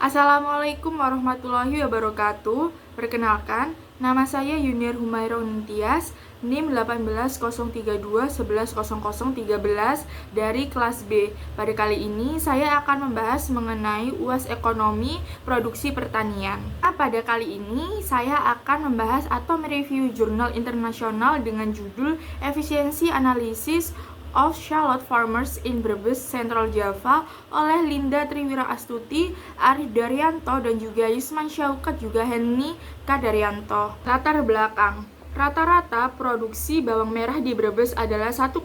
Assalamualaikum warahmatullahi wabarakatuh. Perkenalkan, nama saya Yuniar Humaira Untias, NIM 180321100013 dari kelas B. Pada kali ini saya akan membahas mengenai UAS Ekonomi Produksi Pertanian. Pada kali ini saya akan membahas atau mereview jurnal internasional dengan judul Efisiensi Analisis of Shallot Farmers in Brebes, Central Java oleh Linda Triwira Astuti, Arif Daryanto, dan juga Yusman Syaukat juga Henny K. Daryanto. Latar belakang. Rata-rata produksi bawang merah di Brebes adalah 1,6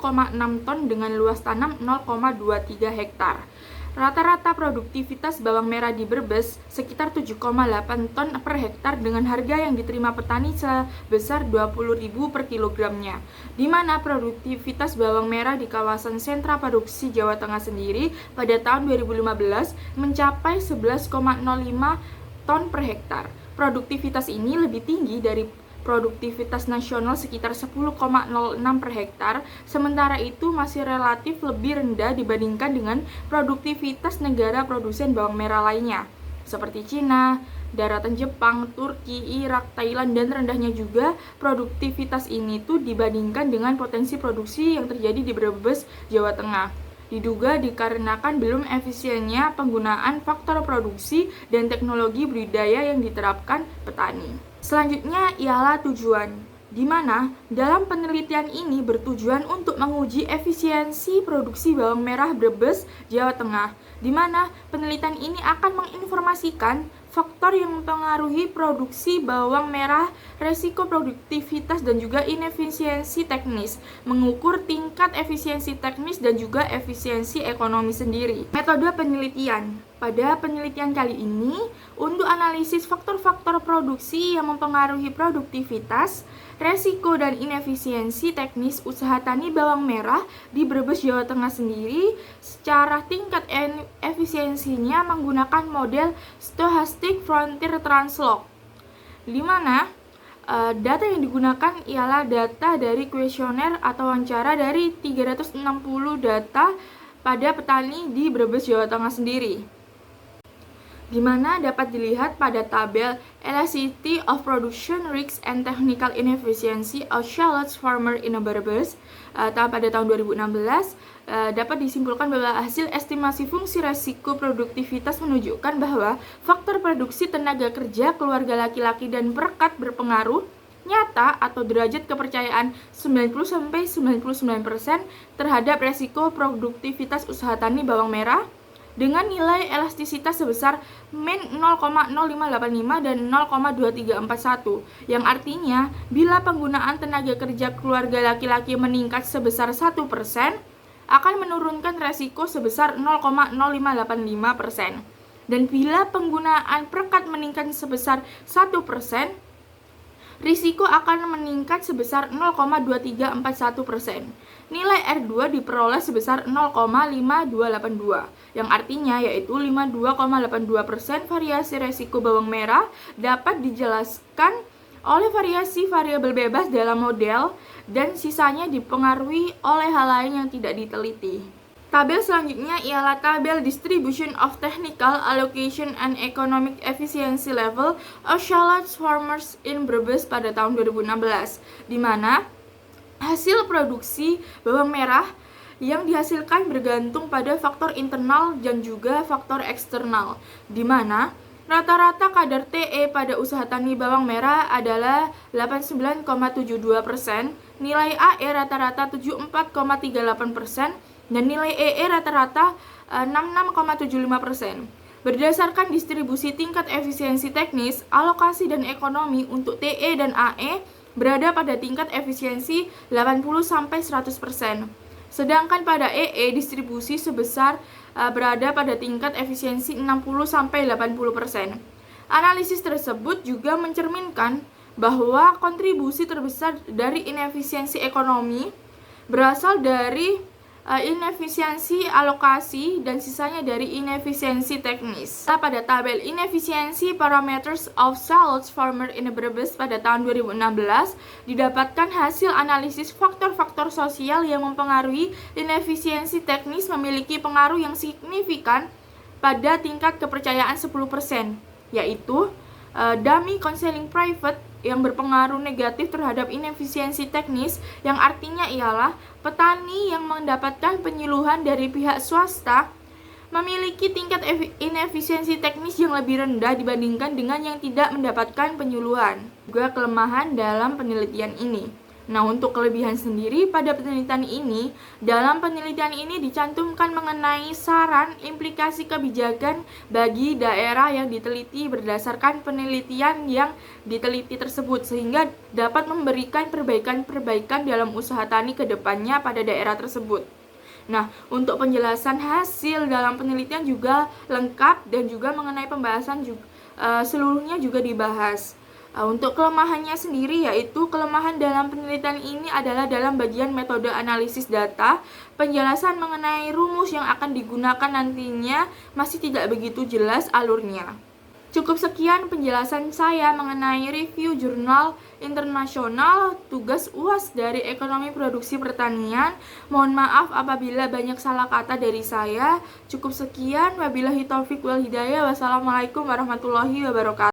ton dengan luas tanam 0,23 hektar. Rata-rata produktivitas bawang merah di Brebes sekitar 7,8 ton per hektar dengan harga yang diterima petani sebesar 20.000 per kilogramnya. Di mana produktivitas bawang merah di kawasan sentra produksi Jawa Tengah sendiri pada tahun 2015 mencapai 11,05 ton per hektar. Produktivitas ini lebih tinggi dari produktivitas nasional sekitar 10,06 per hektar, sementara itu masih relatif lebih rendah dibandingkan dengan produktivitas negara produsen bawang merah lainnya, seperti Cina, daratan Jepang, Turki, Irak, Thailand, dan rendahnya juga produktivitas ini tuh dibandingkan dengan potensi produksi yang terjadi di Brebes, Jawa Tengah. Diduga dikarenakan belum efisiennya penggunaan faktor produksi dan teknologi budidaya yang diterapkan petani. Selanjutnya ialah tujuan, di mana dalam penelitian ini bertujuan untuk menguji efisiensi produksi bawang merah Brebes, Jawa Tengah, di mana penelitian ini akan menginformasikan faktor yang mempengaruhi produksi bawang merah, resiko produktivitas, dan juga inefisiensi teknis, mengukur tingkat efisiensi teknis dan juga efisiensi ekonomi sendiri. Metode penelitian. Pada penelitian kali ini, untuk analisis faktor-faktor produksi yang mempengaruhi produktivitas, resiko dan inefisiensi teknis usaha tani bawang merah di Brebes, Jawa Tengah sendiri, secara tingkat efisiensinya menggunakan model Stochastic Frontier Translog, di mana data yang digunakan ialah data dari kuesioner atau wawancara dari 360 data pada petani di Brebes, Jawa Tengah sendiri, di mana dapat dilihat pada tabel Elasticity of Production Risks and Technical Inefficiency of Shallots Farmer in Brebes pada tahun 2016. Dapat disimpulkan bahwa hasil estimasi fungsi resiko produktivitas menunjukkan bahwa faktor produksi tenaga kerja keluarga laki-laki dan perekat berpengaruh nyata atau derajat kepercayaan 90-99% terhadap resiko produktivitas usaha tani bawang merah dengan nilai elastisitas sebesar min 0,0585 dan 0,2341, yang artinya bila penggunaan tenaga kerja keluarga laki-laki meningkat sebesar 1%, akan menurunkan resiko sebesar 0,0585%, dan bila penggunaan perekat meningkat sebesar 1%, risiko akan meningkat sebesar 0,2341%. Nilai R2 diperoleh sebesar 0,5282, yang artinya yaitu 52,82% variasi resiko bawang merah dapat dijelaskan oleh variasi variabel bebas dalam model dan sisanya dipengaruhi oleh hal lain yang tidak diteliti. Tabel selanjutnya ialah tabel Distribution of Technical Allocation and Economic Efficiency Level of Shallots Farmers in Brebes pada tahun 2016, di mana hasil produksi bawang merah yang dihasilkan bergantung pada faktor internal dan juga faktor eksternal, di mana rata-rata kadar TE pada usaha tani bawang merah adalah 89,72%, nilai AE rata-rata 74,38%, dan nilai EE rata-rata 66,75%. Berdasarkan distribusi tingkat efisiensi teknis, alokasi dan ekonomi untuk TE dan AE berada pada tingkat efisiensi 80-100%. Sedangkan pada EE distribusi sebesar berada pada tingkat efisiensi 60-80%. Analisis tersebut juga mencerminkan bahwa kontribusi terbesar dari inefisiensi ekonomi berasal dari inefisiensi alokasi dan sisanya dari inefisiensi teknis. Pada tabel Inefficiency Parameters of Shallots Farmer in Brebes pada tahun 2016 didapatkan hasil analisis faktor-faktor sosial yang mempengaruhi inefisiensi teknis memiliki pengaruh yang signifikan pada tingkat kepercayaan 10%, yaitu dummy counseling private yang berpengaruh negatif terhadap inefisiensi teknis, yang artinya ialah petani yang mendapatkan penyuluhan dari pihak swasta memiliki tingkat inefisiensi teknis yang lebih rendah dibandingkan dengan yang tidak mendapatkan penyuluhan. Juga kelemahan dalam penelitian ini. Nah, untuk kelebihan sendiri pada penelitian ini, dalam penelitian ini dicantumkan mengenai saran implikasi kebijakan bagi daerah yang diteliti berdasarkan penelitian yang diteliti tersebut, sehingga dapat memberikan perbaikan-perbaikan dalam usaha tani ke depannya pada daerah tersebut. Nah, untuk penjelasan hasil dalam penelitian juga lengkap dan juga mengenai pembahasan seluruhnya juga dibahas. Untuk kelemahannya sendiri, yaitu kelemahan dalam penelitian ini adalah dalam bagian metode analisis data, penjelasan mengenai rumus yang akan digunakan nantinya masih tidak begitu jelas alurnya. Cukup sekian penjelasan saya mengenai review jurnal internasional tugas UAS dari Ekonomi Produksi Pertanian. Mohon maaf apabila banyak salah kata dari saya. Cukup sekian, wabillahi taufik wal hidayah. Wassalamualaikum warahmatullahi wabarakatuh.